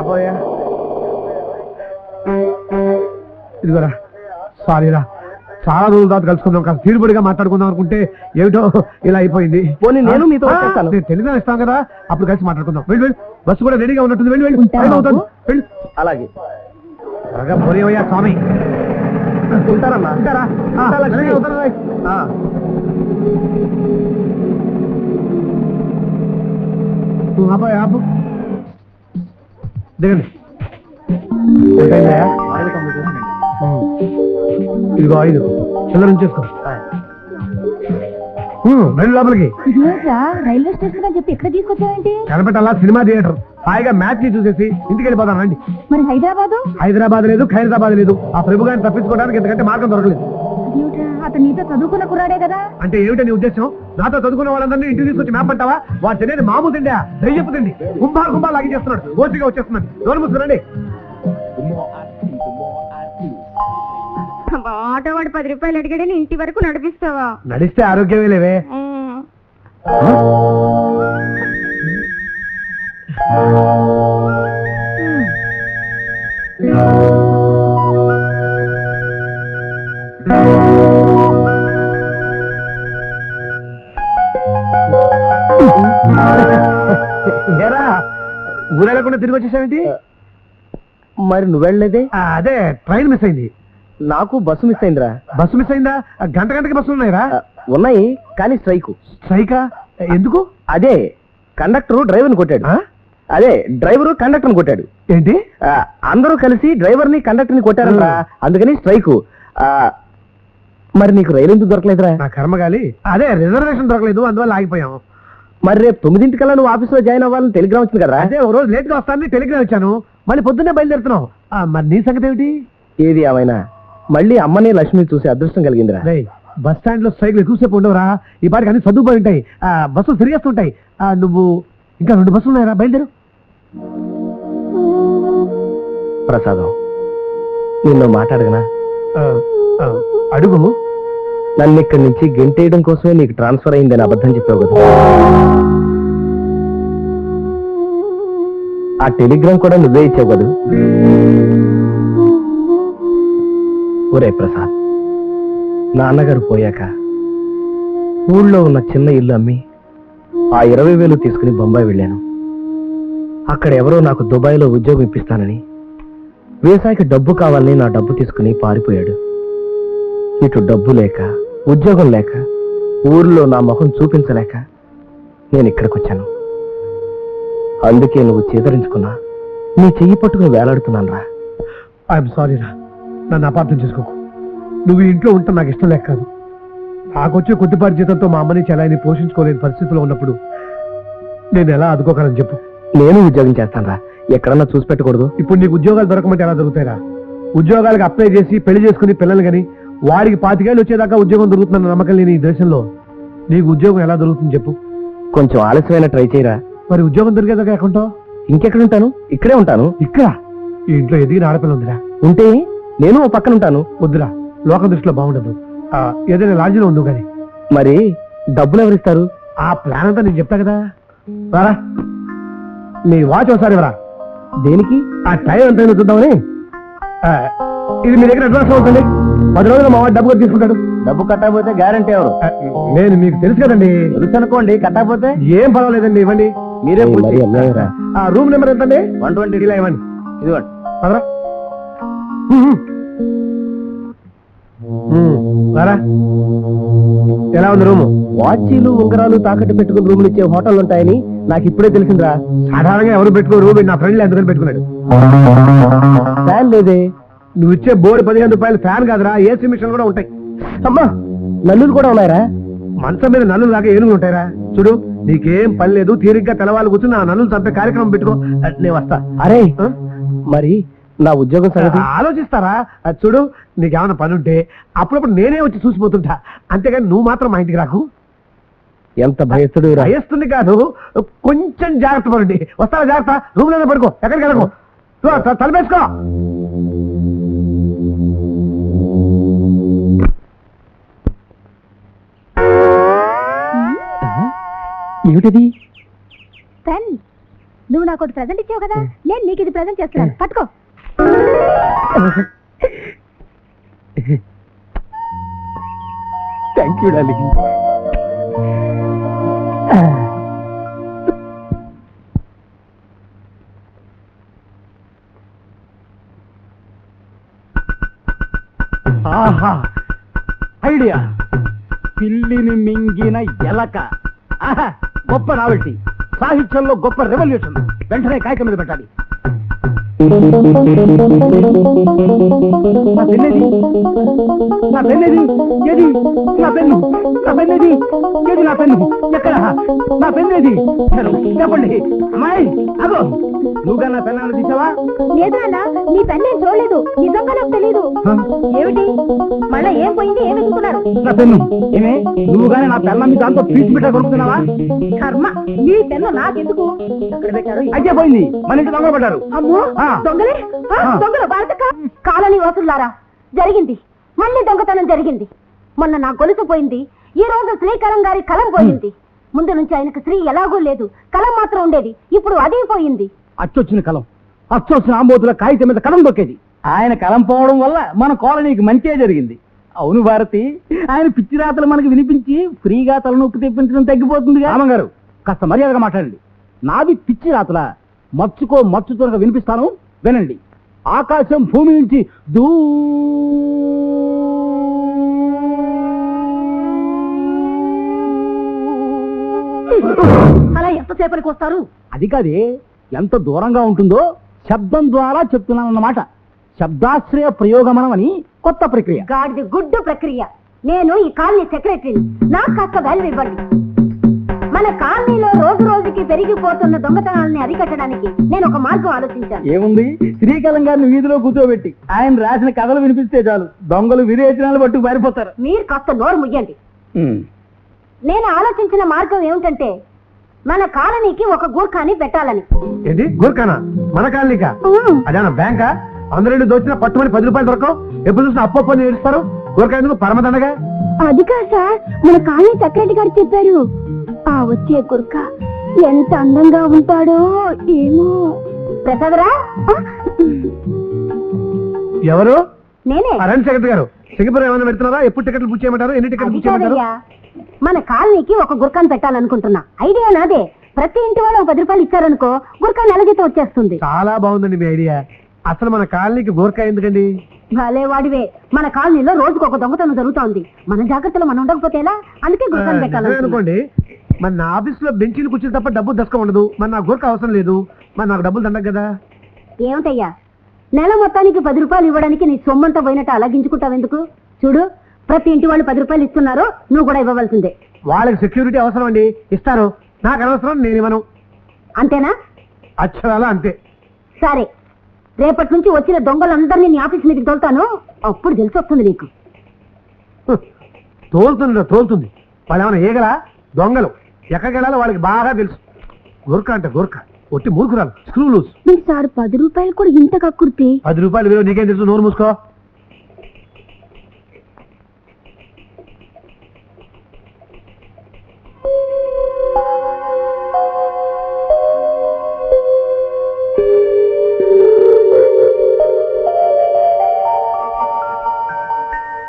రాబోయా ఇదిగోరా సారీరా చాలా రోజుల తర్వాత కలుసుకుందాం కాస్త తీరుబడిగా మాట్లాడుకుందాం అనుకుంటే ఏమిటో ఇలా అయిపోయింది. నేను మీతో తెలుగులో ఇస్తాం కదా అప్పుడు కలిసి మాట్లాడుకుందాం. వెళ్ళి వెళ్ళి బస్సు కూడా రెడీగా ఉన్నట్టుంది. వెళ్ళి వెళ్ళి అవుతాను వెళ్ళి. అలాగే త్వరగా పోయేవయ్యా స్వామి. ఉంటారమ్మా ఉంటారా ఆపోయా ఆపు దిగండి. ఇదిగో 5 చిల్లర ఉంచేసుకో. రైలు లోపలికి రైల్వే స్టేషన్ అని చెప్పి ఎక్కడ తీసుకొచ్చావేంటి? కనపెట్టాలా సినిమా థియేటర్ హాయిగా మ్యాచ్ ని చూసేసి ఇంటికి వెళ్ళిపోతాను రండి. మరి హైదరాబాద్ లేదు ఖైరతాబాద్ లేదు. ఆ ప్రభు గారిని తప్పించుకోవడానికి ఎందుకంటే మార్గం దొరకలేదు. అతను నీతో చదువుకున్న కుర్రాడే కదా. అంటే ఏమిటో నీ ఉద్దేశం? నాతో చదువుకున్న వాళ్ళందరినీ ఇంటికి తీసుకొచ్చి మ్యాప్ అంటావా? వాడు తినేది మామూలు తిండి దయ్యపు తిండి కుంభాలు లాగి చేస్తున్నాడు. ఓసిగా వచ్చేస్తున్నాడు. నోరు మూసుకురండి. ఆటోవాడు 10 రూపాయలు అడిగాడని ఇంటి వరకు నడిపిస్తావా? నడిస్తే ఆరోగ్యమే లేవే. ఊరెళ్ళకుండా తిరిగి వచ్చేసావేంటి? మరి నువ్వు వెళ్ళలేదే? అదే ట్రైన్ మిస్ అయింది. నాకు బస్సు మిస్ అయిందిరా. బస్సు మిస్ అయిందా? గంటకి బస్సులు ఉన్నాయిరా? ఉన్నాయి కానీ స్ట్రైకా ఎందుకు? అదే కండక్టర్ డ్రైవర్ని కొట్టాడు. అదే డ్రైవరు కండక్టర్ని కొట్టాడు. ఏంటి? అందరూ కలిసి డ్రైవర్ని కండక్టర్ని కొట్టారంటరా, అందుకని స్ట్రైకు. మరి నీకు రైలు ఎందుకు దొరకలేదురా? నా కర్మగాలి. అదే రిజర్వేషన్ దొరకలేదు, అందువల్ల ఆగిపోయాం. మరి రేపు 9 నువ్వు ఆఫీస్ లో జాయిన్ అవ్వాలని టెలిగ్రామ్ వచ్చింది కదా? అదే ఒక రోజు లేట్ గా వస్తానని టెలిగ్రామ్ వచ్చాను. మళ్ళీ పొద్దున్నే బయలుదేరుతున్నావు. మరి నీ సంగతి ఏమిటి? ఏది ఏమైనా మళ్ళీ అమ్మని లక్ష్మి చూసి అదృష్టం కలిగిందిరా. బస్ స్టాండ్ లో సైకిల్ ఎక్కువసేపు ఉండవురా. ఈ పాటికి అన్ని సర్దుకుపోయి ఉంటాయి. బస్సులు తిరిగేస్తుంటాయి. నువ్వు ఇంకా 2 బస్సులు ఉన్నాయరా, బయలుదేరు. ప్రసాదం, నిన్ను మాట్లాడగనా? అడుగు. నన్ను ఇక్కడి నుంచి గెంటేయడం కోసమే నీకు ట్రాన్స్ఫర్ అయిందని అబద్ధం చెప్పావు కదా. ఆ టెలిగ్రామ్ కూడా నువ్వే ఇచ్చావు కదా. ఒరే ప్రసాద్, నాన్నగారు పోయాక ఊళ్ళో ఉన్న చిన్న ఇల్లు అమ్మి ఆ 20,000 తీసుకుని బొంబాయి వెళ్ళాను. అక్కడ ఎవరో నాకు దుబాయ్లో ఉద్యోగం ఇప్పిస్తానని, వ్యవసాయకి డబ్బు కావాలని నా డబ్బు తీసుకుని పారిపోయాడు. ఇటు డబ్బు లేక, ఉద్యోగం లేక, ఊర్లో నా ముఖం చూపించలేక నేను ఇక్కడికి వచ్చాను. అందుకే నువ్వు చేదరించుకున్నా నీ చెయ్యి పట్టుకుని వేలాడుతున్నాను రా. ఐఎమ్ సారీ రా, నన్ను అపార్థం చేసుకోకు. నువ్వు ఇంట్లో ఉంటే నాకు ఇష్టం లేక కాదు. నాకొచ్చే కొద్దిపాటి జీతంతో మా అమ్మని చెలాయిని పోషించుకోలేని పరిస్థితిలో ఉన్నప్పుడు నేను ఎలా ఆదుకోగలను చెప్పు? నేను ఉద్యోగం చేస్తాను రా, ఎక్కడన్నా చూసి పెట్టకూడదు. ఇప్పుడు నీకు ఉద్యోగాలు దొరకమంటే ఎలా దొరుకుతాయిరా? ఉద్యోగాలకు అప్లై చేసి పెళ్లి చేసుకుని పిల్లలు కానీ వాడికి 25 ఏళ్ళు వచ్చేదాకా ఉద్యోగం దొరుకుతున్న నమ్మకం లేని ఈ దేశంలో నీకు ఉద్యోగం ఎలా దొరుకుతుంది చెప్పు? కొంచెం ఆలస్యమైన ట్రై చేయరా. మరి ఉద్యోగం దొరికేదాకా ఎక్కడుంటావు? ఇంకెక్కడ ఉంటాను? ఇక్కడే ఉంటాను. ఇక్కడ ఈ ఇంట్లో ఎదిగిన ఆడపిల్ల ఉందిరా. ఉంటే నేను ఓ పక్కన ఉంటాను. వద్దురా, లోక దృష్టిలో బాగుండదు. ఏదైనా లాడ్జిలో ఉండు కానీ. మరి డబ్బులు ఎవరిస్తారు? ఆ ప్లాన్ అంతా నేను చెప్తా కదా. రారా, నీ వాచ్ ఒకసారి రా. దేనికి? ఆ టైం ఎంత చూద్దామని. ఇది మీ దగ్గర అడ్వాన్స్ అవుతుంది. 10 రోజులు మా వాడు డబ్బు తీసుకుంటాడు. డబ్బు కట్టకపోతే గ్యారంటీ ఎవరు? నేను మీకు తెలుసు కదండి. తెలుసు అనుకోండి, కట్టకపోతే ఏం పర్వాలేదండి, ఇవ్వండి. మీరే ఆ రూమ్ నెంబర్ ఎంతండి? 120. ఇలా ఇవ్వండి. ఇదిగోండి. పదరా. రారా. ఎలా ఉంది రూము? వాచీలు ఉంగరాలు తాకట్టు పెట్టుకుని రూములు ఇచ్చే హోటల్ ఉంటాయని నాకు ఇప్పుడే తెలిసిందిరా. సాధారణంగా ఎవరు పెట్టుకోరు, నా ఫ్రెండ్ ఎందుకని పెట్టుకున్నాడు. ఫ్యాన్ లేదే. నువ్వు ఇచ్చే బోర్డు 15 రూపాయలు ఫ్యాన్ కాదురా, ఏసీ మిషన్ కూడా ఉంటాయి. అమ్మా, నల్లులు కూడా ఉన్నాయరా? మంచం మీద నల్లులు దాకా ఏనుగులు ఉంటాయరా? చూడు, నీకేం పని లేదు, తీరిగ్గా తెల్లవాళ్ళు కూర్చుని ఆ నల్లులు చంపే కార్యక్రమం పెట్టుకో. నేను వస్తా. అరే మరి నా ఉద్యోగం సంగతి ఆలోచిస్తారా? చూడు, నీకేమైనా పని ఉంటే అప్పుడప్పుడు నేనే వచ్చి చూసిపోతుంటా, అంతేగాని నువ్వు మాత్రం మా ఇంటికి రాకు. ఎంత భయస్తుడు? భయస్తుంది కాదు, కొంచెం జాగ్రత్త పడండి. వస్తారా? జాగ్రత్త. రూమ్ లోనే పడుకో, ఎక్కడికి వెళ్ళకు. తలపేసుకో. ఏమిటది? పెన్. నువ్వు నాకు ఒకటి ప్రెజెంట్ ఇచ్చావు కదా నేను నీకు ఇది ప్రెజెంట్ చేస్తున్నాను పట్టుకో థ్యాంక్ యూ డార్లింగ్. ఆహా, ఐడియా. పిల్లిని మింగిన ఎలక. ఆహా, గొప్ప నావెల్టీ. సాహిత్యంలో గొప్ప రెవల్యూషన్. వెంటనే కాగితం మీద పెట్టాలి. నా పెన్నేది? నా పెన్నేది? ఏది నా పెన్ను? నా పెన్నేది? ఏది నా పెన్ను? ఎక్కడ నా పెన్నేది? చెప్పండి అమ్మాయి. అగో, నువ్వుగా నా పెన్నాన్ని తీసావా? లేదు నాన్న నీ పెన్ నేను చూడలేదు నిజంగా నాకు తెలీదు ఏమిటి మళ్ళా ఏం పోయింది ఏం వెతుకుతున్నారు నా పెన్ను ఏమే? నువ్వుగానే నా పెన్నాన్ని దాంతో పీచి పెట్టా కొడుకుతున్నావా? కర్మ నీ పెన్ను నాకెందుకు ఎక్కడ పెట్టారు అయితే పోయింది. మన ఇంటి దొంగ పడ్డారు. అమ్మో దొంగలే దొంగలు భారతక కాలనీ వాసులారా జరిగింది మళ్ళీ దొంగతనం జరిగింది మొన్న నా గొలుసు పోయింది ఈ రోజు శ్రీకరం గారి కలం పోయింది ముందు నుంచి ఆయనకు స్త్రీ ఎలాగూ లేదు కలం మాత్రం ఉండేది ఇప్పుడు అదే పోయింది అచ్చొచ్చిన కలం, అచ్చొచ్చిన ఆంబోతుల కాగితం మీద కలం దొక్కేది. ఆయన కలం పోవడం వల్ల మన కాలనీకి మంచే జరిగింది. అవును భారతి, ఆయన పిచ్చి రాతలు మనకు వినిపించి ఫ్రీగా తలనొప్పి తెప్పించడం తగ్గిపోతుంది. రామంగారు కాస్త మర్యాదగా మాట్లాడండి. నాది పిచ్చి రాతల మచ్చుకో మచ్చుతో వినిపిస్తాను, వినండి. ఆకాశం భూమి నుంచి అలా ఎంతసేపటికి వస్తారు అది కాదే, ఎంత దూరంగా ఉంటుందో శబ్దం ద్వారా చెప్తున్నానన్నమాట. శబ్దాశ్రయ ప్రయోగమనం అని కొత్త ప్రక్రియ. గాడిది గుడ్డు ప్రక్రియ నేను ఈ కాలనీ సెక్రటరీని నాకు కాస్త వాల్యూ ఇవ్వండి మన కాలనీలో రోజు రోజుకి పెరిగిపోతున్న దొంగతనాలని అరికట్టడానికి నేను ఒక మార్గం ఆలోచించాను ఏముంది, శ్రీకాలం గారిని వీధిలో కూర్చోబెట్టి ఆయన రాసిన కథలు వినిపిస్తే చాలు, దొంగలు విరేచనాలు పట్టుకు పారిపోతారు. మీరు కాస్త నోరు ముయ్యండి నేను ఆలోచించిన మార్గం ఏమిటంటే మన కాలనీకి ఒక గూర్ఖాని పెట్టాలని ఏంటి గూర్ఖానా? మన కాలనీకా? అదేనా బ్యాంకా? అందరూ దోచిన పట్టుమని 10 రూపాయలు దొరకవు, ఎప్పుడు చూసినా అప్పు ఏడుస్తారు. గూర్ఖా ఎందుకు పరమదండగా? అది కాదు సార్ మన కాలనీ సెక్రటరీ గారు చెప్పారు ఆ వచ్చే గుర్క ఎంత అందంగా ఉంటాడో ఏమో ప్రసాదరా ఎవరు? నేనే రండి సెక్రటరీ గారు. సింగపూర్ ఏమైనా పెడుతున్నారా? ఎప్పుడు టికెట్లు బుక్ చేయమంటారు? ఎన్ని టికెట్లు బుక్ చేయమంటారు? మన కాలనీకి ఒక గుర్కాన్ పెట్టాలనుకుంటున్నా. ఐడియా నాదే. ప్రతి ఇంటి వాళ్ళు 10 రూపాయలు ఇచ్చారనుకో గుర్కా నెలగీతం వచ్చేస్తుంది. చాలా బాగుందండి మీ ఐడియా. అసలు మన కాలనీకి గోర్ఖా ఎందుకండి? భలే వాడివే. మన కాలనీలో రోజుకు ఒక దొంగతనం జరుగుతోంది. మన జాగ్రత్తలో మనం ఉండకపోతే ఎలా? అందుకే గుర్కాన్ అనుకోండి. మరి నా ఆఫీస్ లో బెంచీలు కూర్చుని తప్ప డబ్బు దశకం ఉండదు. మరి నాకు గోర్ఖా అవసరం లేదు. మరి నాకు డబ్బులు దండగ కదా. ఏమిటయ్యా నెల మొత్తానికి 10 రూపాయలు ఇవ్వడానికి నీ సొమ్మంతా పోయినట్టు అలాగించుకుంటావెందుకు? చూడు ప్రతి ఇంటి వాళ్ళు 10 రూపాయలు ఇస్తున్నారు, నువ్వు కూడా ఇవ్వవలసిందే. వాళ్ళకి సెక్యూరిటీ అవసరం అండి, ఇస్తారు. నాకు అనవసరం, నేను ఇవ్వను. అంతేనా? అక్షరాలా అంతే. సరే, రేపటి నుంచి వచ్చిన దొంగలందరినీ నీ ఆఫీస్ మీదకి తోలుతాను, అప్పుడు తెలిసి వస్తుంది నీకు. తోలుతుంది. వాళ్ళు ఏమైనా ఏగలా? దొంగలు ఎక్కడికి వెళ్ళాలో వాళ్ళకి బాగా తెలుసు. గోర్ఖా అంటే గోర్ఖా, ఒట్టి మూర్ఖురాలు, స్క్రూ లూస్. సార్ 10 రూపాయలు కూడా ఇంత కక్కుర్తి. 10 రూపాయలు విలువ నీకేం తెలుసు? నోరు మూసుకో.